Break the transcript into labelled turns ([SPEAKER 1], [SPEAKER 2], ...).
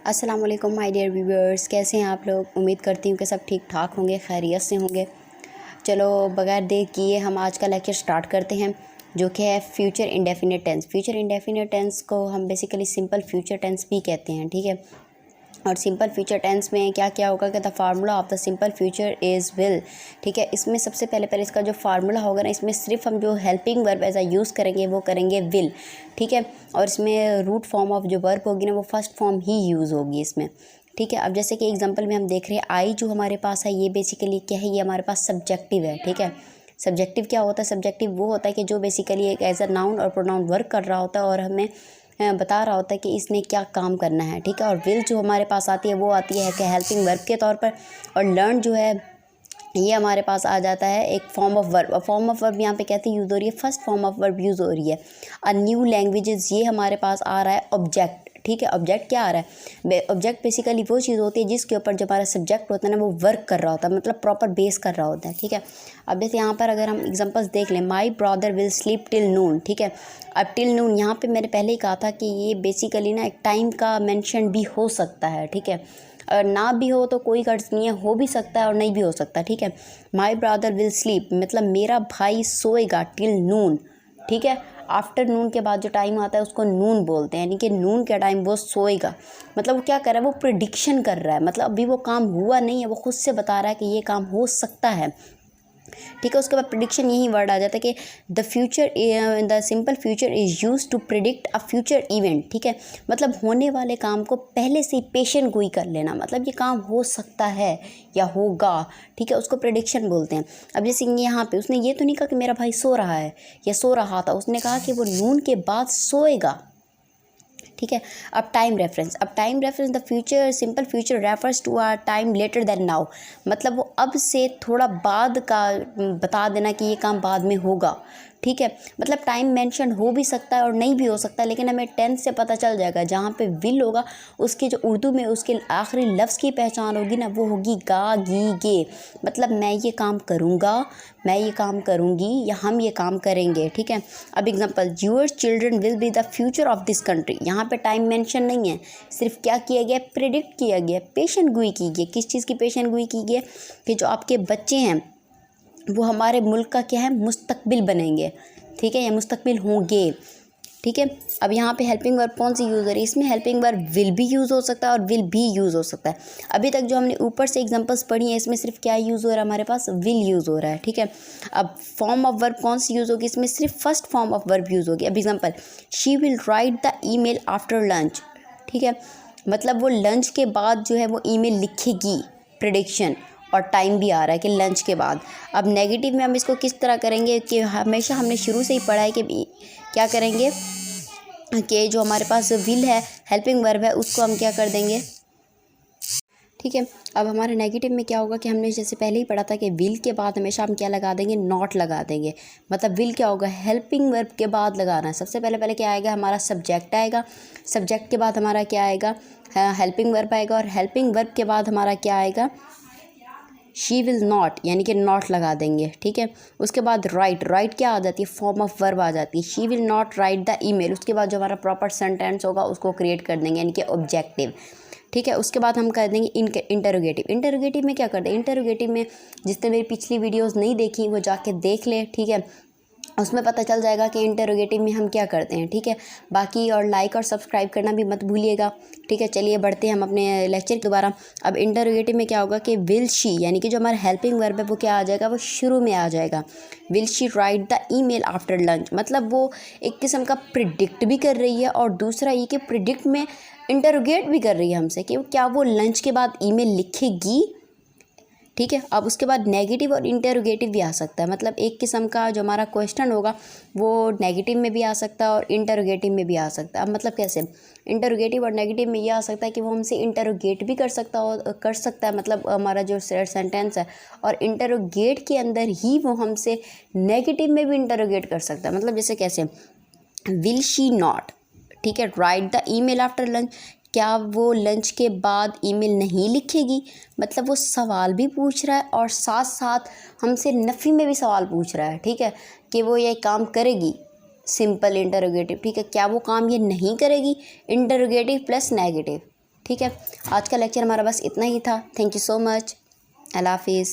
[SPEAKER 1] अस्सलाम वालेकुम my dear viewers, कैसे हैं आप लोग। उम्मीद करती हूँ कि सब ठीक ठाक होंगे, खैरियत से होंगे। चलो बगैर देर किए हम आज का लेक्चर स्टार्ट करते हैं, जो कि है future indefinite tense. Future indefinite tense को हम बेसिकली सिंपल फ्यूचर टेंस भी कहते हैं, ठीक है। और सिंपल फ्यूचर टेंस में क्या क्या होगा कि the formula of the simple future is will, ठीक है। इसमें सबसे पहले इसका जो फार्मूला होगा ना, इसमें सिर्फ हम जो helping verb as a use करेंगे वो करेंगे विल, ठीक है। और इसमें रूट फॉर्म ऑफ जो वर्ब होगी ना वो फर्स्ट फॉर्म ही यूज़ होगी इसमें, ठीक है। अब जैसे कि एग्जांपल में हम देख रहे हैं आई जो हमारे पास है, ये बेसिकली क्या है, ये हमारे पास सब्जेक्टिव है, ठीक है। सब्जेक्टिव क्या होता है? सब्जेक्टिव वो होता है कि जो बेसिकली एक एज अ नाउन और प्रोनाउन वर्क कर रहा होता है और हमें बता रहा होता है कि इसने क्या काम करना है, ठीक है। और विल जो हमारे पास आती है वो आती है कि हेल्पिंग वर्ब के तौर पर। और लर्न जो है ये हमारे पास आ जाता है एक form of verb. Form of verb यहाँ पे कहते हैं यूज़ हो रही है, first form of verb use हो रही है। अ न्यू लैंग्वेजेस ये हमारे पास आ रहा है ऑब्जेक्ट, ठीक है। ऑब्जेक्ट क्या आ रहा है? ऑब्जेक्ट बेसिकली वो चीज़ होती है जिसके ऊपर जो हमारा सब्जेक्ट होता है ना वो वर्क कर रहा होता है, मतलब प्रॉपर बेस कर रहा होता है, ठीक है। अब जैसे यहाँ पर अगर हम एग्जांपल्स देख लें, my brother will sleep till नून, ठीक है। अब टिल नून यहाँ पे मैंने पहले ही कहा था कि ये बेसिकली ना एक टाइम का मेंशन भी हो सकता है, ठीक है। और ना भी हो तो कोई गर्ज नहीं है, हो भी सकता है और नहीं भी हो सकता, ठीक है। माई ब्रदर विल स्लीप मतलब मेरा भाई सोएगा टिल नून, ठीक है। आफ्टरनून के बाद जो टाइम आता है उसको नून बोलते हैं, यानी कि नून के टाइम वो सोएगा। मतलब वो क्या कर रहा है? वो प्रिडिक्शन कर रहा है, मतलब अभी वो काम हुआ नहीं है, वो खुद से बता रहा है कि ये काम हो सकता है, ठीक है। उसके बाद प्रिडिक्शन यही वर्ड आ जाता है कि the future, the simple future is use to predict a future event, ठीक है। मतलब होने वाले काम को पहले से ही पेशन गोई कर लेना, मतलब ये काम हो सकता है या होगा, ठीक है, उसको प्रिडिक्शन बोलते हैं। अब जैसे यहाँ पे उसने ये तो नहीं कहा कि मेरा भाई सो रहा है या सो रहा था, उसने कहा कि वो नून के बाद सोएगा, ठीक है। अब time reference, the future simple future refers to a time later than now, मतलब वो अब से थोड़ा बाद का बता देना कि ये काम बाद में होगा, ठीक है। मतलब टाइम मेंशन हो भी सकता है और नहीं भी हो सकता, लेकिन हमें टेंस से पता चल जाएगा। जहाँ पे विल होगा उसकी जो उर्दू में उसके आखिरी लफ्ज़ की पहचान होगी ना वो होगी गा गी गे, मतलब मैं ये काम करूँगा, मैं ये काम करूँगी या हम ये काम करेंगे, ठीक है। अब example, your children will be the future of this country, यहाँ पे टाइम मेंशन नहीं है, सिर्फ क्या किया गया? प्रिडिक्ट किया गया, पेशन गोई की गई। किस चीज़ की पेशन गोई की गई? कि जो आपके बच्चे हैं वो हमारे मुल्क का क्या है? मुस्तकबिल बनेंगे, ठीक है, या मुस्तकबिल होंगे, ठीक है। अब यहाँ पे हेल्पिंग वर्ब कौन सी यूज़ हो रही है? इसमें हेल्पिंग वर्ब विल भी यूज़ हो सकता है और विल भी यूज़ हो सकता है। अभी तक जो हमने ऊपर से एग्जांपल्स पढ़ी हैं इसमें सिर्फ क्या यूज़ हो रहा है? हमारे पास विल यूज़ हो रहा है, ठीक है। अब फॉर्म ऑफ वर्ब कौन सी यूज़ होगी? इसमें सिर्फ first form of verb use होगी। अब example, she will write the email after lunch, ठीक है, मतलब वो लंच के बाद जो है वो ईमेल लिखेगी, प्रेडिक्शन। और टाइम भी आ रहा है कि लंच के बाद। अब नेगेटिव में हम इसको किस तरह करेंगे कि हमेशा हमने शुरू से ही पढ़ा है कि क्या करेंगे कि जो हमारे पास विल है, हेल्पिंग वर्ब है, उसको हम क्या कर देंगे, ठीक है। अब हमारे नेगेटिव में क्या होगा कि हमने जैसे पहले ही पढ़ा था कि विल के बाद हमेशा हम क्या लगा देंगे? नॉट लगा देंगे। मतलब विल क्या होगा? हेल्पिंग वर्ब के बाद लगाना है। सबसे पहले क्या आएगा? हमारा सब्जेक्ट आएगा, सब्जेक्ट के बाद हमारा क्या आएगा? हेल्पिंग वर्ब आएगा, और हेल्पिंग वर्ब के बाद हमारा क्या आएगा? शी विल नॉट, यानी कि नॉट लगा देंगे, ठीक है। उसके बाद राइट क्या आ जाती है? फॉर्म ऑफ वर्ब आ जाती है। She will not right the email, उसके बाद जो हमारा प्रॉपर सेंटेंस होगा उसको क्रिएट कर देंगे, यानी कि ऑब्जेक्टिव, ठीक है। उसके बाद हम कर देंगे इंटरोगेटिव में क्या कर दें? इंटरोगेटिव में जिसने मेरी पिछली वीडियोस नहीं देखी वो जाके देख ले, ठीक है, उसमें पता चल जाएगा कि इंटरोगेटिव में हम क्या करते हैं, ठीक है। बाकी और लाइक और सब्सक्राइब करना भी मत भूलिएगा, ठीक है। चलिए बढ़ते हैं हम अपने लेक्चर दोबारा। अब इंटरोगेटिव में क्या होगा कि विल शी, यानी कि जो हमारा हेल्पिंग वर्ब है वो क्या आ जाएगा? वो शुरू में आ जाएगा। Will she write the email after lunch, मतलब वो एक किस्म का प्रिडिक्ट भी कर रही है, और दूसरा ये कि प्रिडिक्ट में इंटरोगेट भी कर रही है हमसे कि क्या वो लंच के बाद ईमेल लिखेगी, ठीक है। अब उसके बाद नेगेटिव और इंटरोगेटिव भी आ सकता है, मतलब एक किस्म का जो हमारा क्वेश्चन होगा वो नेगेटिव में भी आ सकता है और इंटरोगेटिव में भी आ सकता है। अब मतलब कैसे? इंटरोगेटिव और नेगेटिव में ये आ सकता है कि वो हमसे इंटरोगेट भी कर सकता है, मतलब हमारा जो सेंटेंस है, और इंटरोगेट के अंदर ही वो हमसे नेगेटिव में भी इंटरोगेट कर सकता है। मतलब जैसे कैसे? विल शी नॉट, ठीक है, right the email after lunch, क्या वो लंच के बाद ईमेल नहीं लिखेगी? मतलब वो सवाल भी पूछ रहा है और साथ साथ हमसे नफ़ी में भी सवाल पूछ रहा है, ठीक है, कि वो ये काम करेगी, सिंपल इंटरोगेटिव, ठीक है, क्या वो काम ये नहीं करेगी? इंटरोगेटिव प्लस नेगेटिव, ठीक है, आज का लेक्चर हमारा बस इतना ही था। Thank you so much. अल्लाह हाफिज़।